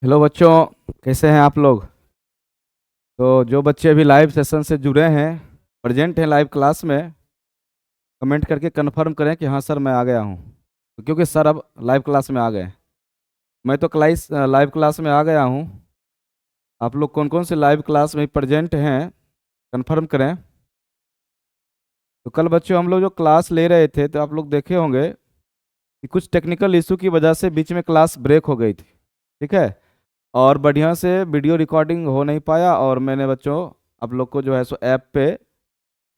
Hello बच्चों, कैसे हैं आप लोग। तो जो बच्चे अभी लाइव सेशन से जुड़े हैं, प्रेजेंट हैं लाइव क्लास में, कमेंट करके कंफर्म करें कि हाँ सर मैं आ गया हूँ। तो क्योंकि सर अब लाइव क्लास में आ गए, मैं तो क्लास लाइव क्लास में आ गया हूँ। आप लोग कौन कौन से लाइव क्लास में प्रेजेंट हैं, कंफर्म करें। तो कल बच्चों हम लोग जो क्लास ले रहे थे तो आप लोग देखे होंगे कि कुछ टेक्निकल इशू की वजह से बीच में क्लास ब्रेक हो गई थी। ठीक है। और बढ़िया से वीडियो रिकॉर्डिंग हो नहीं पाया, और मैंने बच्चों आप लोग को जो है सो ऐप पे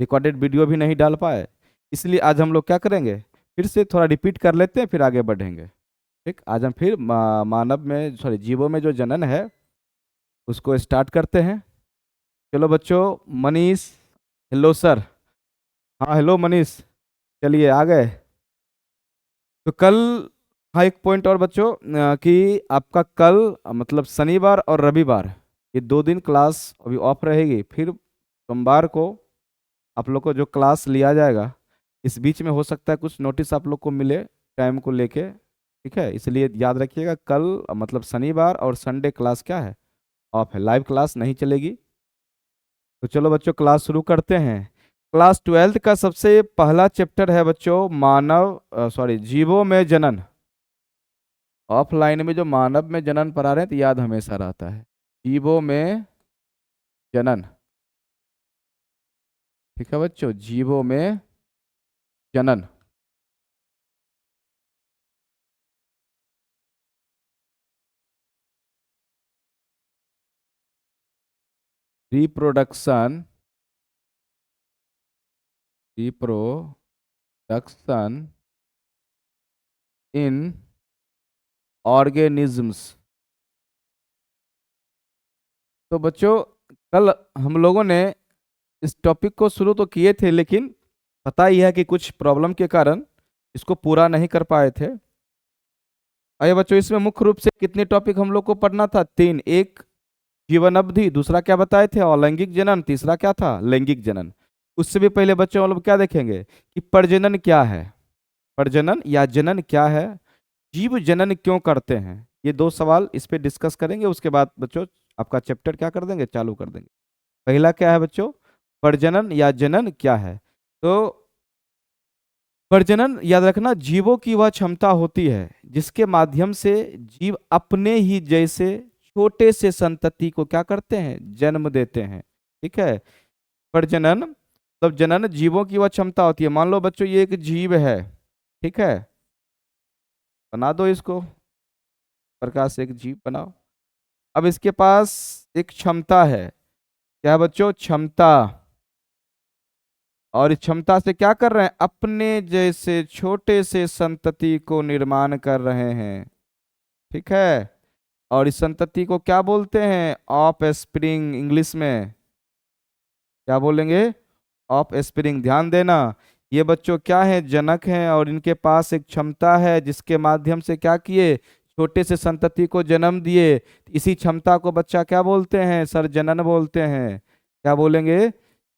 रिकॉर्डेड वीडियो भी नहीं डाल पाए। इसलिए आज हम लोग क्या करेंगे, फिर से थोड़ा रिपीट कर लेते हैं, फिर आगे बढ़ेंगे। ठीक, आज हम फिर मानव में सॉरी जीवों में जो जनन है उसको स्टार्ट करते हैं। चलो बच्चों, मनीष। Hello sir. हाँ हेलो मनीष। चलिए आ गए। तो कल, हाँ एक पॉइंट और बच्चों, कि आपका कल मतलब शनिवार और रविवार ये 2 दिन क्लास अभी ऑफ रहेगी। फिर सोमवार को आप लोग को जो क्लास लिया जाएगा, इस बीच में हो सकता है कुछ नोटिस आप लोग को मिले टाइम को लेके। ठीक है, इसलिए याद रखिएगा कल मतलब शनिवार और संडे क्लास क्या है, ऑफ है, लाइव क्लास नहीं चलेगी। तो चलो बच्चों क्लास शुरू करते हैं। क्लास 12th का सबसे पहला चैप्टर है बच्चों मानव सॉरी जीवों में जनन। ऑफलाइन में जो मानव में जनन पढ़ा रहे हैं तो याद हमेशा रहता है, जीवों में जनन। ठीक है बच्चों, जीवों में जनन। Reproduction, reproduction in organisms. तो बच्चों कल हम लोगों ने इस टॉपिक को शुरू तो किए थे, लेकिन पता ही है कि कुछ प्रॉब्लम के कारण इसको पूरा नहीं कर पाए थे। आइए बच्चों, इसमें मुख्य रूप से कितने टॉपिक हम लोग को पढ़ना था, 3। एक जीवन अवधि, दूसरा क्या बताए थे अलैंगिक जनन, तीसरा क्या था लैंगिक जनन। उससे भी पहले बच्चों हम लोग क्या देखेंगे कि प्रजनन क्या है, प्रजनन या जनन क्या है, जीव जनन क्यों करते हैं। ये 2 सवाल इस पे डिस्कस करेंगे। उसके बाद बच्चों आपका चैप्टर क्या कर देंगे, चालू कर देंगे। पहला क्या है बच्चों, प्रजनन या जनन क्या है। तो प्रजनन याद रखना, जीवों की वह क्षमता होती है जिसके माध्यम से जीव अपने ही जैसे छोटे से संतति को क्या करते हैं, जन्म देते हैं। ठीक है। प्रजनन मतलब जनन जीवों की वह क्षमता होती है। मान लो बच्चों ये एक जीव है, ठीक है, बना दो इसको, प्रकार से एक जीव बनाओ। अब इसके पास एक क्षमता है, क्या है बच्चों, क्षमता। और इस क्षमता से क्या कर रहे हैं, अपने जैसे छोटे से संतति को निर्माण कर रहे हैं। ठीक है। और इस संतति को क्या बोलते हैं, ऑफ स्प्रिंग, इंग्लिश में क्या बोलेंगे, ऑफ स्प्रिंग। ध्यान देना, ये बच्चों क्या है, जनक हैं, और इनके पास एक क्षमता है जिसके माध्यम से क्या किए, छोटे से संतति को जन्म दिए। इसी क्षमता को बच्चा क्या बोलते हैं सर, जनन बोलते हैं। क्या बोलेंगे,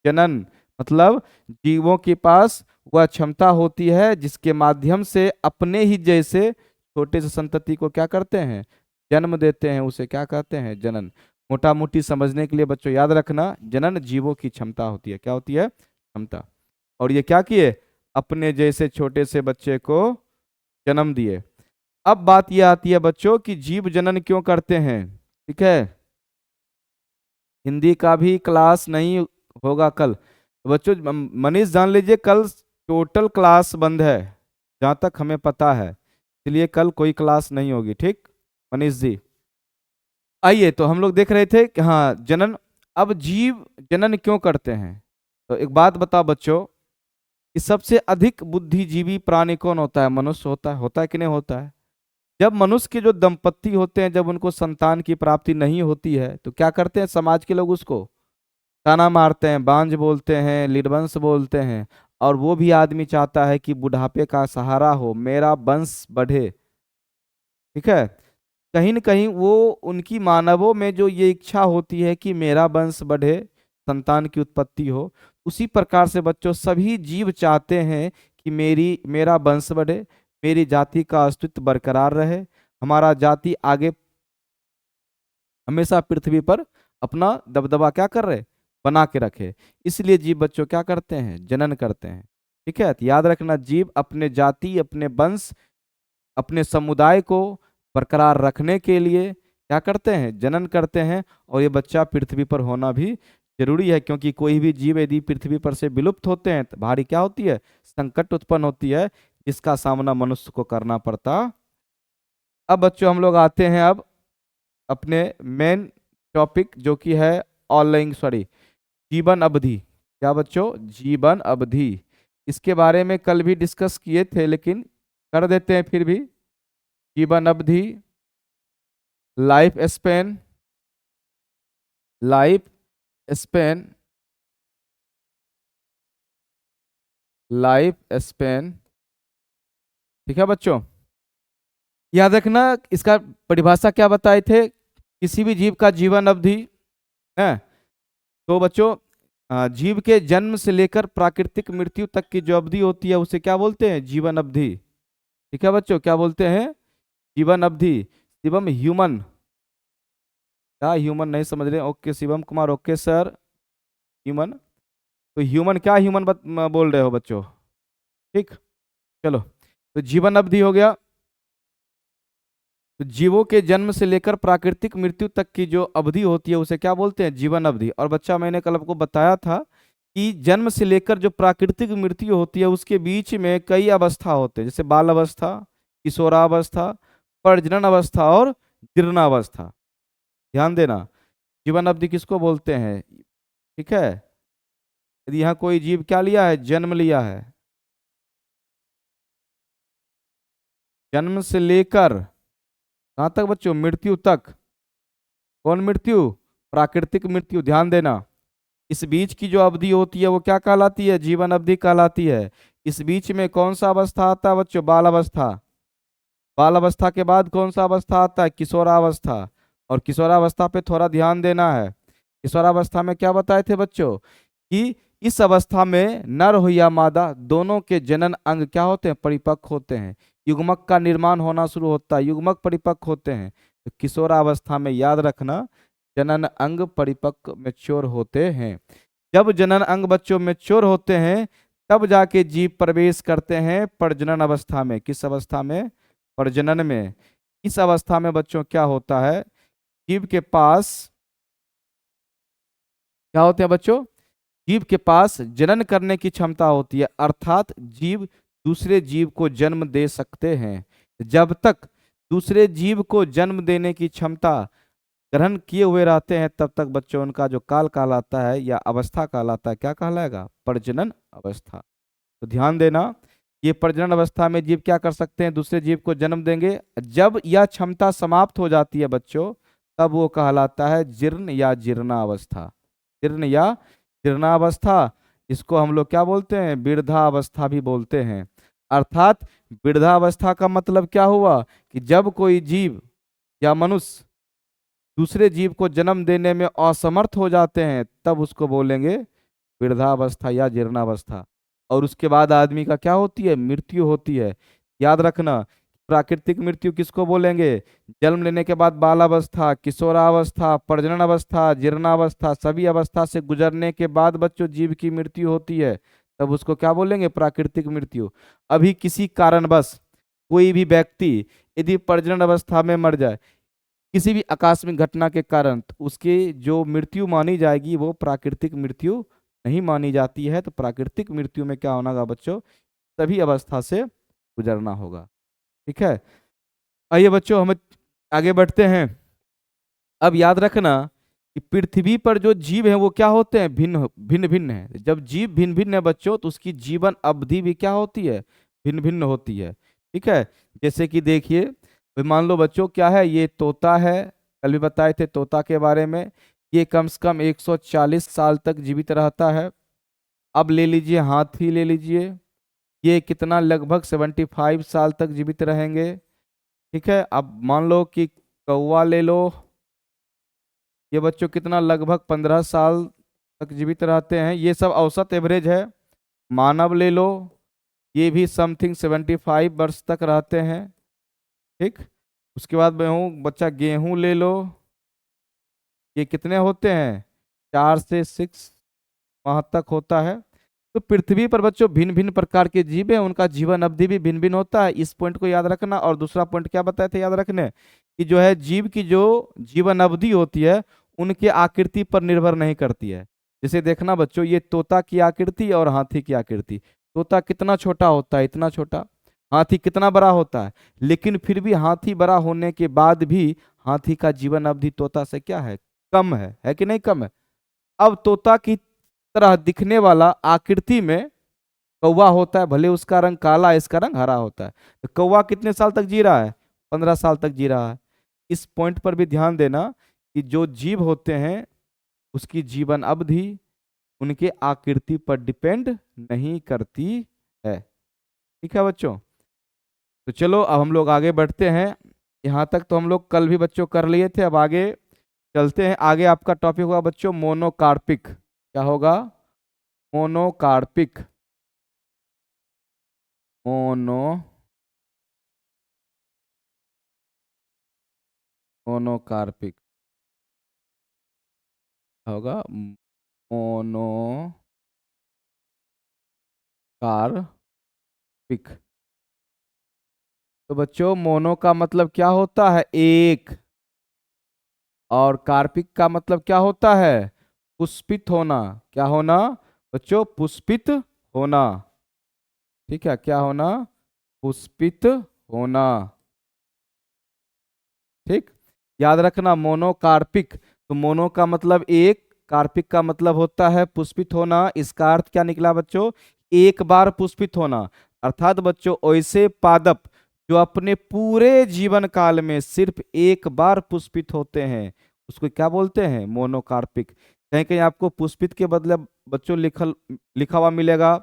जनन। मतलब जीवों के पास वह क्षमता होती है जिसके माध्यम से अपने ही जैसे छोटे से संतति को क्या करते हैं, जन्म देते हैं। उसे क्या कहते हैं, जनन। मोटा मोटी समझने के लिए बच्चों याद रखना, जनन जीवों की क्षमता होती है। क्या होती है, क्षमता। और ये क्या किए, अपने जैसे छोटे से बच्चे को जन्म दिए। अब बात ये आती है बच्चों कि जीव जनन क्यों करते हैं। ठीक है, हिंदी का भी क्लास नहीं होगा कल। तो बच्चों मनीष जान लीजिए कल टोटल क्लास बंद है, जहां तक हमें पता है। इसलिए कल कोई क्लास नहीं होगी। ठीक मनीष जी। आइए, तो हम लोग देख रहे थे कि हाँ जनन, अब जीव जनन क्यों करते हैं। तो एक बात बताओ बच्चों कि सबसे अधिक बुद्धिजीवी प्राणी कौन होता है, मनुष्य होता है कि नहीं होता है। जब मनुष्य के जो दंपत्ति होते हैं, जब उनको संतान की प्राप्ति नहीं होती है तो क्या करते हैं समाज के लोग, उसको ताना मारते हैं, बांझ बोलते हैं, निर्वंश बोलते हैं। और वो भी आदमी चाहता है कि बुढ़ापे का सहारा हो, मेरा वंश बढ़े। ठीक है। कहीं न कहीं वो उनकी मानवों में जो ये इच्छा होती है कि मेरा वंश बढ़े, संतान की उत्पत्ति हो, उसी प्रकार से बच्चों सभी जीव चाहते हैं कि मेरा वंश बढ़े, मेरी जाति का अस्तित्व बरकरार रहे, हमारा जाति आगे हमेशा पृथ्वी पर अपना दबदबा क्या कर रहे, बना के रखे। इसलिए जीव बच्चों क्या करते हैं, जनन करते हैं। ठीक है, तो याद रखना, जीव अपने जाति, अपने वंश, अपने समुदाय को बरकरार रखने के लिए क्या करते हैं, जनन करते हैं। और ये बच्चा पृथ्वी पर होना भी जरूरी है, क्योंकि कोई भी जीव यदि पृथ्वी पर से विलुप्त होते हैं तो भारी क्या होती है, संकट उत्पन्न होती है, जिसका सामना मनुष्य को करना पड़ता। अब बच्चों हम लोग आते हैं अब अपने मेन टॉपिक, जो कि है ऑनलाइन, सॉरी, जीवन अवधि। क्या बच्चों, जीवन अवधि। इसके बारे में कल भी डिस्कस किए थे, लेकिन कर देते हैं फिर भी। जीवन अवधि, life span, life span, life span. ठीक है बच्चों, याद रखना, इसका परिभाषा क्या बताए थे, किसी भी जीव का जीवन अवधि है। तो बच्चों जीव के जन्म से लेकर प्राकृतिक मृत्यु तक की जो अवधि होती है उसे क्या बोलते हैं, जीवन अवधि। ठीक है बच्चों, क्या बोलते हैं, जीवन अवधि। शिवम ह्यूमन, क्या ह्यूमन नहीं समझ रहे, okay Shivam Kumar, okay sir, human. तो ह्यूमन क्या, ह्यूमन बोल रहे हो बच्चों, ठीक। चलो, तो जीवन अवधि हो गया। तो जीवों के जन्म से लेकर प्राकृतिक मृत्यु तक की जो अवधि होती है उसे क्या बोलते हैं, जीवन अवधि। और बच्चा मैंने कल आपको बताया था कि जन्म से लेकर जो प्राकृतिक मृत्यु होती है उसके बीच में कई अवस्था होते हैं, जैसे बाल अवस्था, किशोरावस्था, प्रजनन अवस्था और जीर्णावस्था। ध्यान देना, जीवन अवधि किसको बोलते हैं। ठीक है, यदि यहाँ कोई जीव क्या लिया है, जन्म लिया है, जन्म से लेकर कहाँ तक बच्चों, मृत्यु तक। कौन मृत्यु, प्राकृतिक मृत्यु। ध्यान देना, इस बीच की जो अवधि होती है वो क्या कहलाती है, जीवन अवधि कहलाती है। इस बीच में कौन सा अवस्था आता है बच्चों, बाल अवस्था। बाल अवस्था के बाद कौन सा अवस्था आता है, किशोरावस्था। और किशोरावस्था पे थोड़ा ध्यान देना है। किशोरावस्था में क्या बताए थे बच्चों, कि इस अवस्था में नर हो या मादा दोनों के जनन अंग क्या होते हैं, परिपक्व होते हैं। युग्मक का निर्माण होना शुरू होता है, युग्मक परिपक्व होते हैं। तो किशोरावस्था में याद रखना, जनन अंग परिपक्व मेच्योर होते हैं। जब जनन अंग बच्चों मेच्योर होते हैं तब जाके जीव प्रवेश करते हैं प्रजनन अवस्था में। किस अवस्था में, प्रजनन में। इस अवस्था में बच्चों क्या होता है, जीव के पास क्या होते हैं बच्चों, जीव के पास जनन करने की क्षमता होती है, अर्थात जीव दूसरे जीव को जन्म दे सकते हैं। जब तक दूसरे जीव को जन्म देने की क्षमता ग्रहण किए हुए रहते हैं तब तक बच्चों उनका जो काल कहलाता है या अवस्था कहलाता है, क्या कहलाएगा, प्रजनन अवस्था। तो ध्यान देना, ये प्रजनन अवस्था में जीव क्या कर सकते हैं, दूसरे जीव को जन्म देंगे। जब यह क्षमता समाप्त हो जाती है बच्चों, तब वो कहलाता है जीर्ण या जीर्णावस्था। जीर्ण या जीर्णावस्था, इसको हम लोग क्या बोलते हैं, वृद्धावस्था भी बोलते हैं। अर्थात वृद्धावस्था का मतलब क्या हुआ, कि जब कोई जीव या मनुष्य दूसरे जीव को जन्म देने में असमर्थ हो जाते हैं तब उसको बोलेंगे वृद्धावस्था या जीर्णावस्था। और उसके बाद आदमी का क्या होती है, मृत्यु होती है। याद रखना, प्राकृतिक मृत्यु किसको बोलेंगे, जन्म लेने के बाद बालावस्था, किशोरावस्था, प्रजनन अवस्था, जीर्णावस्था, सभी अवस्था से गुजरने के बाद बच्चों जीव की मृत्यु होती है, तब उसको क्या बोलेंगे, प्राकृतिक मृत्यु। अभी किसी कारणवश कोई भी व्यक्ति यदि प्रजनन अवस्था में मर जाए किसी भी आकस्मिक घटना के कारण, तो उसकी जो मृत्यु मानी जाएगी वो प्राकृतिक मृत्यु नहीं मानी जाती है। तो प्राकृतिक मृत्यु में क्या होना होगा बच्चों, सभी अवस्था से गुजरना होगा। ठीक है, आइए बच्चों हम आगे बढ़ते हैं। अब याद रखना कि पृथ्वी पर जो जीव हैं वो क्या होते हैं, भिन्न भिन्न भिन्न है। जब जीव भिन्न भिन्न है बच्चों तो उसकी जीवन अवधि भी क्या होती है, भिन्न भिन्न होती है। ठीक है, जैसे कि देखिए, मान लो बच्चों क्या है, ये तोता है, कल भी बताए थे तोता के बारे में। ये कम से कम 140 साल तक जीवित रहता है। अब ले लीजिए हाथी, ले लीजिए, ये कितना, लगभग 75 साल तक जीवित रहेंगे। ठीक है, अब मान लो कि कौवा ले लो, ये बच्चों कितना, लगभग 15 साल तक जीवित रहते हैं। ये सब औसत एवरेज है। मानव ले लो, ये भी समथिंग 75 वर्ष तक रहते हैं। ठीक, उसके बाद गेहूँ, बच्चा गेहूँ ले लो, ये कितने होते हैं, 4 से 6 माह तक होता है। तो पृथ्वी पर बच्चों भिन्न भिन्न प्रकार के जीव हैं, उनका जीवन अवधि भी भिन्न भिन्न होता है, इस पॉइंट को याद रखना। और दूसरा पॉइंट क्या बताए थे याद रखने, कि जो है जीव की जो जीवन अवधि होती है उनके आकृति पर निर्भर नहीं करती है। जैसे देखना बच्चों, ये तोता की आकृति और हाथी की आकृति, तोता कितना छोटा होता है, इतना छोटा, हाथी कितना बड़ा होता है, लेकिन फिर भी हाथी बड़ा होने के बाद भी हाथी का जीवन अवधि तोता से क्या है, कम है कि नहीं, कम है। अब तोता की तरह दिखने वाला आकृति में कौवा होता है, भले उसका रंग काला है, इसका रंग हरा होता है। तो कौवा कितने साल तक जी रहा है, 15 साल तक जी रहा है। इस पॉइंट पर भी ध्यान देना कि जो जीव होते हैं उसकी जीवन अवधि उनके आकृति पर डिपेंड नहीं करती है। ठीक है बच्चों, तो चलो अब हम लोग आगे बढ़ते हैं। यहाँ तक तो हम लोग कल भी बच्चों कर लिए थे, अब आगे चलते हैं। आगे आपका टॉपिक होगा बच्चों मोनोकार्पिक। क्या होगा, मोनोकार्पिक। मोनो मोनोकार्पिक होगा, मोनोकार्पिक। तो बच्चों मोनो का मतलब क्या होता है, एक, और कार्पिक का मतलब क्या होता है, पुष्पित होना। क्या होना बच्चों, पुष्पित होना। ठीक है, क्या होना, पुष्पित होना। ठीक, याद रखना मोनोकार्पिक। तो मोनो का मतलब एक, कार्पिक का मतलब होता है पुष्पित होना। इसका अर्थ क्या निकला बच्चों, एक बार पुष्पित होना। अर्थात बच्चों ऐसे पादप जो अपने पूरे जीवन काल में सिर्फ एक बार पुष्पित होते हैं उसको क्या बोलते हैं, मोनोकार्पिक। कहीं कहीं आपको पुष्पित के बदले बच्चों लिखा हुआ मिलेगा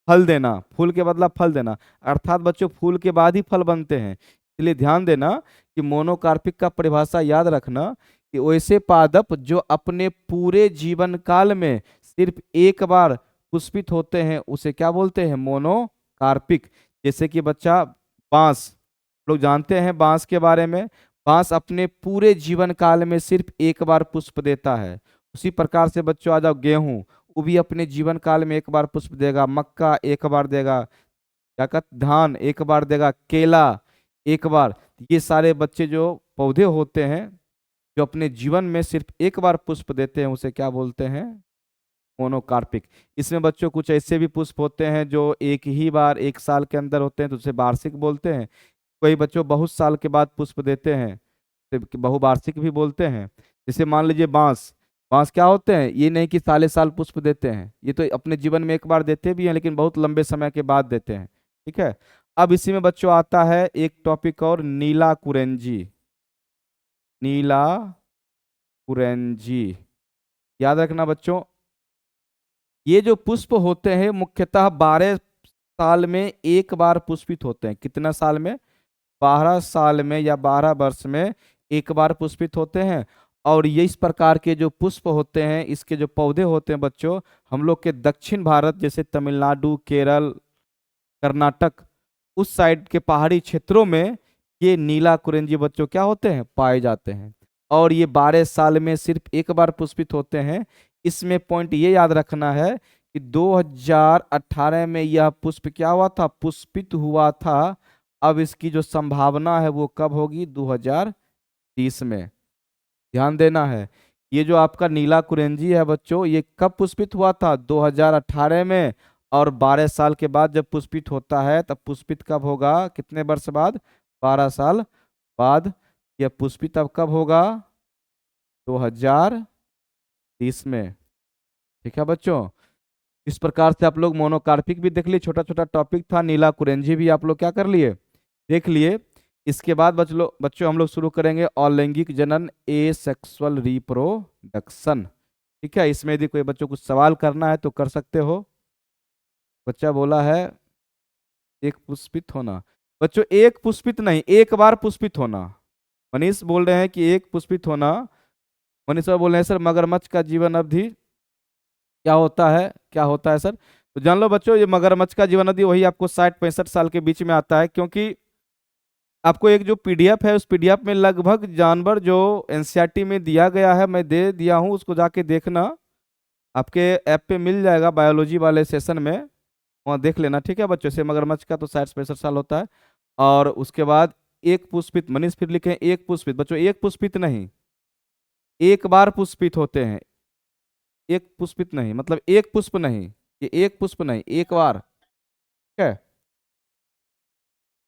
फल देना, फूल के बदला फल देना, अर्थात बच्चों फूल के बाद ही फल बनते हैं। इसलिए ध्यान देना कि मोनोकार्पिक का परिभाषा याद रखना कि वैसे पादप जो अपने पूरे जीवन काल में सिर्फ एक बार पुष्पित होते हैं उसे क्या बोलते हैं, मोनोकार्पिक। जैसे कि बच्चा बांस, लोग जानते हैं बांस के बारे में, बांस अपने पूरे जीवन काल में सिर्फ एक बार पुष्प देता है। उसी प्रकार से बच्चों आ जाओ गेहूं, वो भी अपने जीवन काल में एक बार पुष्प देगा, मक्का एक बार देगा, क्या कहते धान एक बार देगा, केला एक बार। ये सारे बच्चे जो पौधे होते हैं जो अपने जीवन में सिर्फ एक बार पुष्प देते हैं उसे क्या बोलते हैं, मोनोकार्पिक। इसमें बच्चों कुछ ऐसे भी पुष्प होते हैं जो एक ही बार एक साल के अंदर होते हैं तो उसे वार्षिक बोलते हैं। कोई बच्चों बहुत साल के बाद पुष्प देते हैं तो बहुवार्षिक भी बोलते हैं। जैसे मान लीजिए बांस, बांस क्या होते हैं, ये नहीं कि साले साल पुष्प देते हैं, ये तो अपने जीवन में एक बार देते भी हैं लेकिन बहुत लंबे समय के बाद देते हैं। ठीक है, अब इसी में बच्चों आता है एक टॉपिक और, नीला कुरेंजी। नीला कुरेंजी, याद रखना बच्चों, ये जो पुष्प होते हैं मुख्यतः 12 साल में एक बार पुष्पित होते हैं। कितना साल में, 12 साल में या 12 वर्ष में एक बार पुष्पित होते हैं। और ये इस प्रकार के जो पुष्प होते हैं, इसके जो पौधे होते हैं बच्चों, हम लोग के दक्षिण भारत जैसे तमिलनाडु, केरल, कर्नाटक, उस साइड के पहाड़ी क्षेत्रों में ये नीला कुरेंजी बच्चों क्या होते हैं, पाए जाते हैं। और ये 12 साल में सिर्फ एक बार पुष्पित होते हैं। इसमें पॉइंट ये याद रखना है कि 2018 में यह पुष्प क्या हुआ था, पुष्पित हुआ था। अब इसकी जो संभावना है वो कब होगी, 2030 में। ध्यान देना है, ये जो आपका नीला कुरेंजी है बच्चों, ये कब पुष्पित हुआ था, 2018 में। और 12 साल के बाद जब पुष्पित होता है तब पुष्पित कब होगा, कितने वर्ष बाद, 12 साल बाद। यह पुष्पित अब कब होगा, 2030 में। ठीक है बच्चों, इस प्रकार से आप लोग मोनोकार्पिक भी देख लिए, छोटा छोटा टॉपिक था, नीला कुरेंजी भी आप लोग क्या कर लिए, देख लिए। इसके बाद बच्चों हम लोग शुरू करेंगे अलैंगिक जनन, ए सेक्सुअल रिप्रोडक्शन। ठीक है, इसमें यदि कोई बच्चों कुछ सवाल करना है तो कर सकते हो। बच्चा बोला है एक पुष्पित होना, बच्चों एक पुष्पित नहीं, एक बार पुष्पित होना। मनीष बोल रहे हैं कि एक पुष्पित होना। मनीष सर बोल रहे हैं सर मगरमच्छ का जीवन अवधि क्या होता है, क्या होता है सर। तो जान लो बच्चों, ये मगरमच्छ का जीवन अवधि वही आपको 60-65 साल के बीच में आता है, क्योंकि आपको एक जो पीडीएफ है, उस पीडीएफ में लगभग जानवर जो एनसीईआरटी में दिया गया है मैं दे दिया हूँ, उसको जाके देखना। आपके ऐप पे मिल जाएगा बायोलॉजी वाले सेशन में, वहाँ देख लेना। ठीक है बच्चों, से मगरमच्छ का तो 60 65 साल होता है। और उसके बाद एक पुष्पित, मनीष फिर लिखे एक पुष्पित, बच्चों एक पुष्पित नहीं, एक बार पुष्पित होते हैं। एक पुष्पित नहीं मतलब एक पुष्प नहीं, ये एक पुष्प नहीं, एक बार। ठीक है,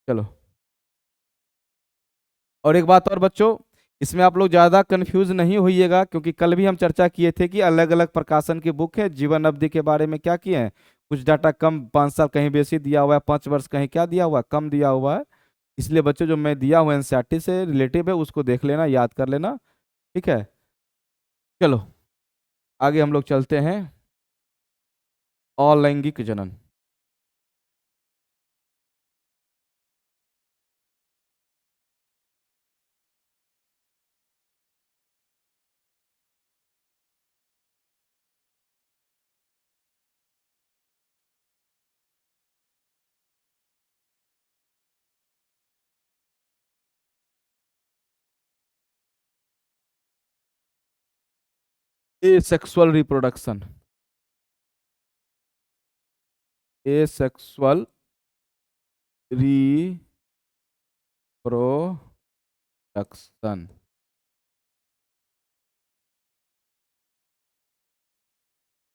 चलो। और एक बात और बच्चों, इसमें आप लोग ज़्यादा कंफ्यूज नहीं होइएगा, क्योंकि कल भी हम चर्चा किए थे कि अलग अलग प्रकाशन की बुक है। जीवन अवधि के बारे में क्या किए हैं, कुछ डाटा कम 5 साल कहीं बेसी दिया हुआ है, 5 वर्ष कहीं क्या दिया हुआ है, कम दिया हुआ है। इसलिए बच्चों जो मैं दिया हुआ एनसीईआरटी से रिलेटिव है, उसको देख लेना, याद कर लेना। ठीक है, चलो आगे हम लोग चलते हैं। अलैंगिक जनन। ए सेक्सुअल रिप्रोडक्शन, ए सेक्सुअल रिप्रोडक्शन।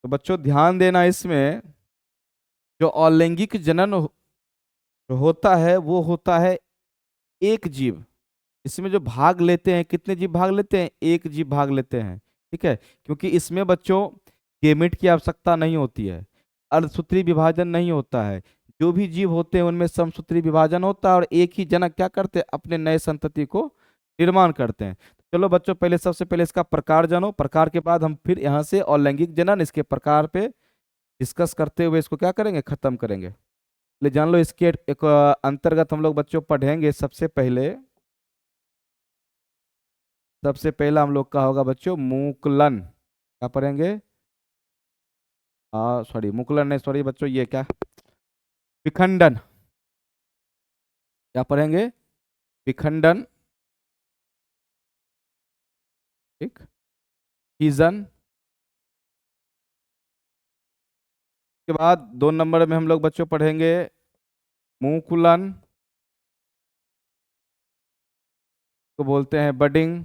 तो बच्चों ध्यान देना, इसमें जो अलैंगिक जनन जो होता है वो होता है एक जीव। इसमें जो भाग लेते हैं, कितने जीव भाग लेते हैं, एक जीव भाग लेते हैं। ठीक है, क्योंकि इसमें बच्चों गेमेट की आवश्यकता नहीं होती है, अर्धसूत्री विभाजन नहीं होता है। जो भी जीव होते हैं उनमें समसूत्री विभाजन होता है, और एक ही जनक क्या करते हैं, अपने नए संतति को निर्माण करते हैं। चलो बच्चों, पहले सबसे पहले इसका प्रकार जानो, प्रकार के बाद हम फिर यहाँ से अलैंगिक जनन, इसके प्रकार पे डिस्कस करते हुए इसको क्या करेंगे, खत्म करेंगे। ले जान लो, इसके एक अंतर्गत हम लोग बच्चों पढ़ेंगे। सबसे पहला हम लोग का होगा बच्चों मुकुलन। क्या पढ़ेंगे, सॉरी मुकुलन नहीं, सॉरी बच्चों, ये क्या, विखंडन। क्या पढ़ेंगे, विखंडन। ठीक, फीजन के बाद 2 नंबर में हम लोग बच्चों पढ़ेंगे मुकुलन, को बोलते हैं बडिंग।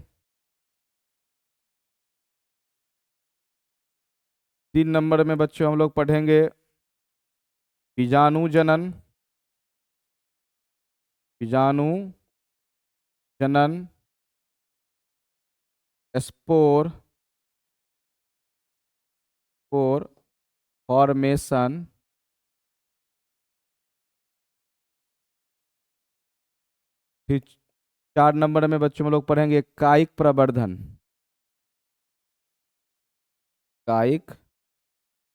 3 नंबर में बच्चों हम लोग पढ़ेंगे बीजाणु जनन, बीजाणु जनन, स्पोर स्पोर फॉर्मेशन। फिर 4 नंबर में बच्चों हम लोग पढ़ेंगे कायिक प्रवर्धन, कायिक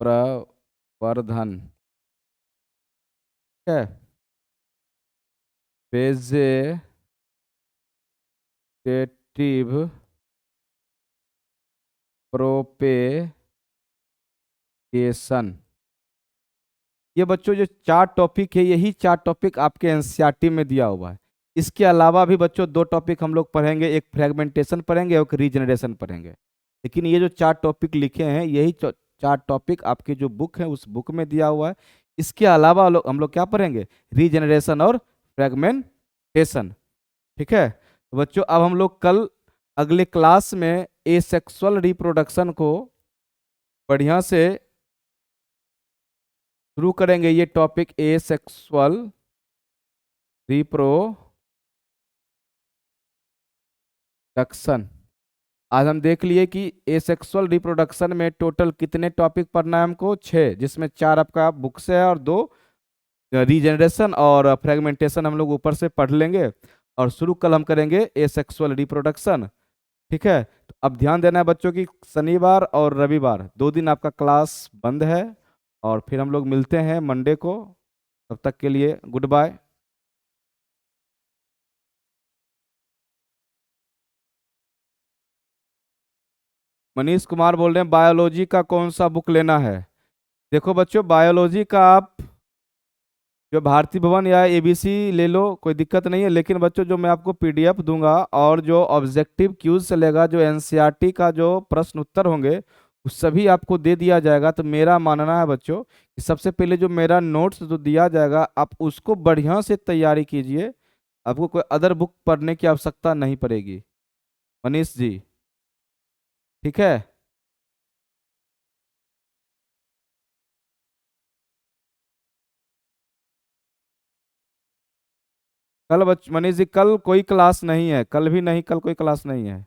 प्रवर्धन। ठीक है, वेजिटेटिव प्रोपेगेशन। ये बच्चों जो 4 टॉपिक है, यही 4 टॉपिक आपके एनसीईआरटी में दिया हुआ है। इसके अलावा भी बच्चों 2 टॉपिक हम लोग पढ़ेंगे, एक फ्रेगमेंटेशन पढ़ेंगे और एक रीजनरेशन पढ़ेंगे। लेकिन ये जो 4 टॉपिक लिखे हैं, यही 4 टॉपिक आपकी जो बुक है उस बुक में दिया हुआ है। इसके अलावा हम लोग क्या पढ़ेंगे, रीजनरेशन और फ्रेगमेंटेशन। ठीक है, तो बच्चों अब हम लोग कल अगले क्लास में एसेक्सुअल रिप्रोडक्शन को बढ़िया से शुरू करेंगे। ये टॉपिक एसेक्सुअल रिप्रोडक्शन। आज हम देख लिए कि एसेक्सुअल रिप्रोडक्शन में टोटल कितने टॉपिक पढ़ना है हमको, 6, जिसमें 4 आपका बुक से है और 2 रीजनरेशन और फ्रेगमेंटेशन हम लोग ऊपर से पढ़ लेंगे। और शुरू कल हम करेंगे एसेक्सुअल रिप्रोडक्शन। ठीक है, तो अब ध्यान देना है बच्चों की शनिवार और रविवार 2 दिन आपका क्लास बंद है, और फिर हम लोग मिलते हैं मंडे को। तब तक के लिए गुड बाय। मनीष कुमार बोल रहे हैं बायोलॉजी का कौन सा बुक लेना है। देखो बच्चों, बायोलॉजी का आप जो भारती भवन या एबीसी ले लो, कोई दिक्कत नहीं है। लेकिन बच्चों जो मैं आपको पीडीएफ दूंगा और जो ऑब्जेक्टिव क्यूज से लेगा, जो एनसीईआरटी का जो प्रश्न उत्तर होंगे, वो सभी आपको दे दिया जाएगा। तो मेरा मानना है बच्चों कि सबसे पहले जो मेरा नोट्स जो दिया जाएगा, आप उसको बढ़िया से तैयारी कीजिए। आपको कोई अदर बुक पढ़ने की आवश्यकता नहीं पड़ेगी। मनीष जी, ठीक है। मनीष जी, कल कोई क्लास नहीं है, कल भी नहीं, कल कोई क्लास नहीं है।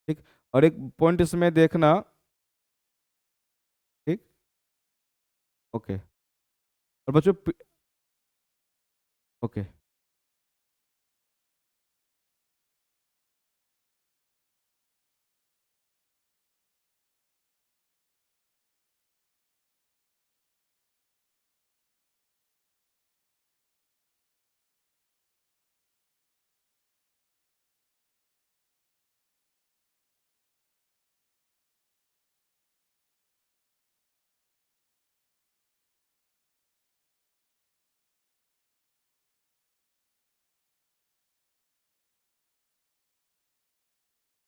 ठीक। और एक पॉइंट इसमें देखना। ठीक। ओके। और बच्चों ओके।